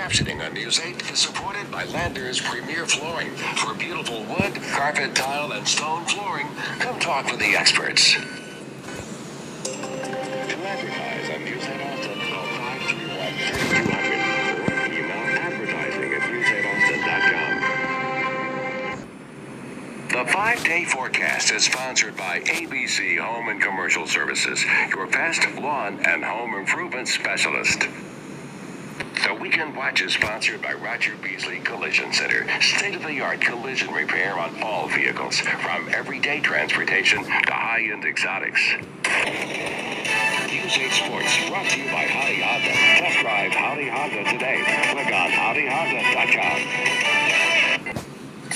captioning on News 8 is supported by Lander's Premier Flooring. For beautiful wood, carpet, tile, and stone flooring, come talk with the experts. To advertise on News 8 Austin, call 531-3200 or email advertising@newsaitaustin.com. The 5-day forecast is sponsored by ABC Home and Commercial Services, your best lawn and home improvement specialist. The Weekend Watch is sponsored by Roger Beasley Collision Center. State-of-the-art collision repair on all vehicles, from everyday transportation to high-end exotics. News 8 Sports, brought to you by Howdy Honda. Test drive Howdy Honda today. Click on HowdyHonda.com.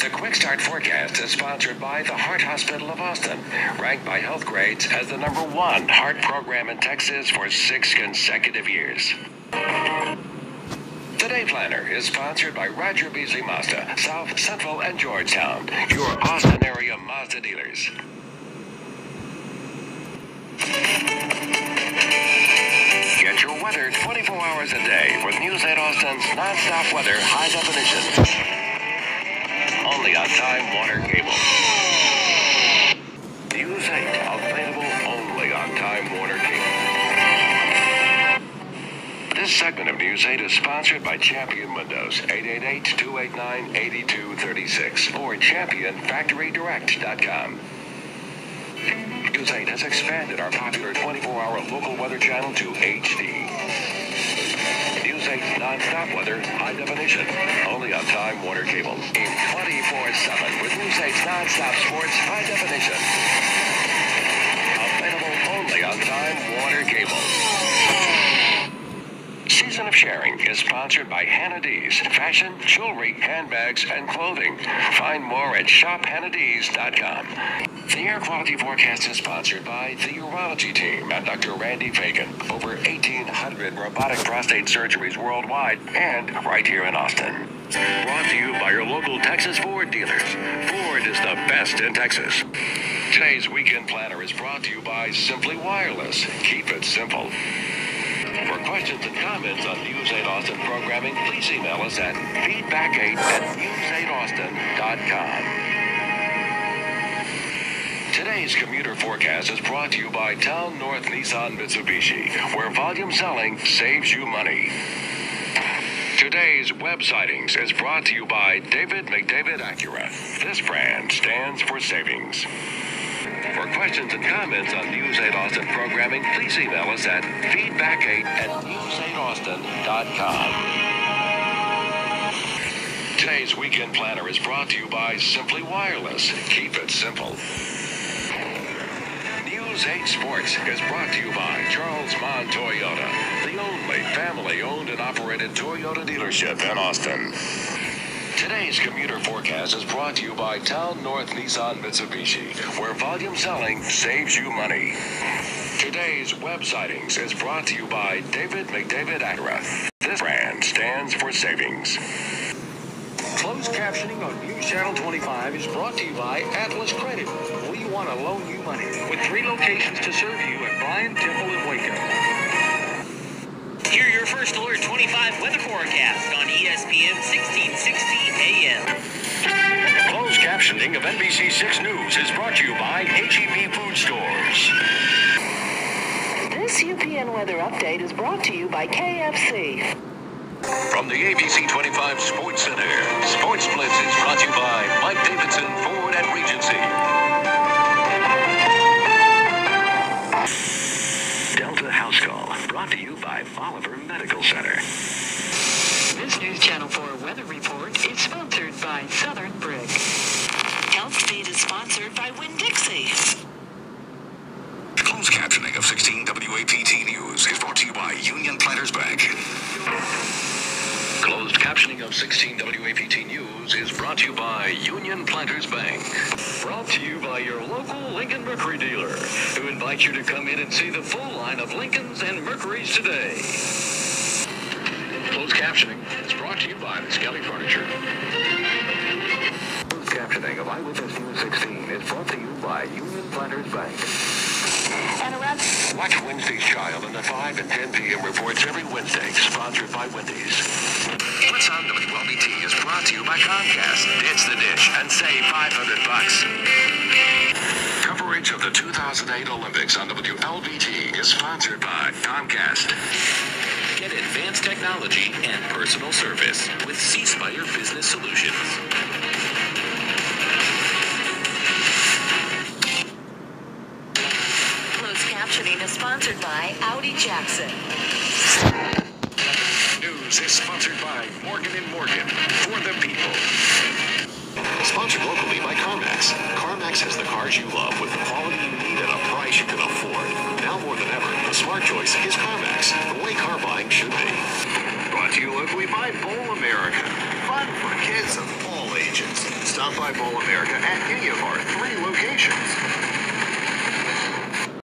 The Quick Start Forecast is sponsored by the Heart Hospital of Austin, ranked by Health Grades as the #1 heart program in Texas for 6 consecutive years. The Day Planner is sponsored by Roger Beasley Mazda, South Central and Georgetown, your Austin area Mazda dealers. Get your weather 24 hours a day with News 8 Austin's non-stop weather high definition. Only on Time Warner Cable. News 8, available only on Time Warner Cable. This segment of News 8 is sponsored by Champion Windows, 888-289-8236 or championfactorydirect.com. News 8 has expanded our popular 24-hour local weather channel to HD. News 8's non-stop weather, high definition, only on Time Warner Cable. In 24/7 with News 8's non-stop sports, high definition. Available only on Time Warner Cable. Season of Sharing is sponsored by Hannah D's, fashion, jewelry, handbags, and clothing. Find more at shophannahdees.com. The air quality forecast is sponsored by the urology team and Dr. Randy Fagan. Over 1,800 robotic prostate surgeries worldwide and right here in Austin. Brought to you by your local Texas Ford dealers. Ford is the best in Texas. Today's Weekend Planner is brought to you by Simply Wireless. Keep it simple. For questions and comments on News 8 Austin programming, please email us at feedback8@news8austin.com. Today's commuter forecast is brought to you by Town North Nissan Mitsubishi, where volume selling saves you money. Today's web sightings is brought to you by David McDavid Acura. This brand stands for savings. For questions and comments on News 8 Austin programming, please email us at feedback8@news8austin.com. Today's Weekend Planner is brought to you by Simply Wireless. Keep it simple. News 8 Sports is brought to you by Charles Mon Toyota, the only family-owned and operated Toyota dealership in Austin. Today's commuter forecast is brought to you by Town North Nissan Mitsubishi, where volume selling saves you money. Today's web sightings is brought to you by David McDavid Acura. This brand stands for savings. Closed captioning on News Channel 25 is brought to you by Atlas Credit. We want to loan you money with 3 locations to serve you at Bryan, Temple, and Waco. Hear your first Alert 25 weather forecast on ESPN 1660 AM. Closed captioning of NBC 6 News is brought to you by H-E-B Food Stores. This UPN weather update is brought to you by KFC. From the ABC 25 Sports Center, Sports Blitz is brought to you by Mike Davidson Ford at Regency. Delta House Call, brought to you by Oliver Medical Center. This News Channel 4 weather report is sponsored by Southern Brick. Health Feed is sponsored by Winn-Dixie. Closed captioning of 16 WAPT News is brought to you by Union Planters Bank. Closed captioning of 16 WAPT News is brought to you by Union Planters Bank. Brought to you by your local Lincoln Mercury dealer, who invites you to come in and see the full line of Lincolns and Mercuries today. Closed captioning is brought to you by the Skelly Furniture. Closed captioning of Eyewitness News 16 is brought to you by Union Planters Bank. And around Watch Wednesday's Child on the 5 and 10 p.m. reports every Wednesday, sponsored by Wendy's. What's on WLBT is brought to you by Comcast. Ditch the dish and save $500. Coverage of the 2008 Olympics on WLBT is sponsored by Comcast. Get advanced technology and personal service with C-Spire Business Solutions. Closed captioning is sponsored by Audi Jackson. News is sponsored by Morgan & Morgan, for the people. Sponsored locally by CarMax. CarMax has the cars you love with the quality you need at a price you can afford. Now more than ever, the smart choice is CarMax, the way car buying should be. Brought to you locally by Bowl America. Fun for kids of all ages. Stop by Bowl America at any of our 3 locations.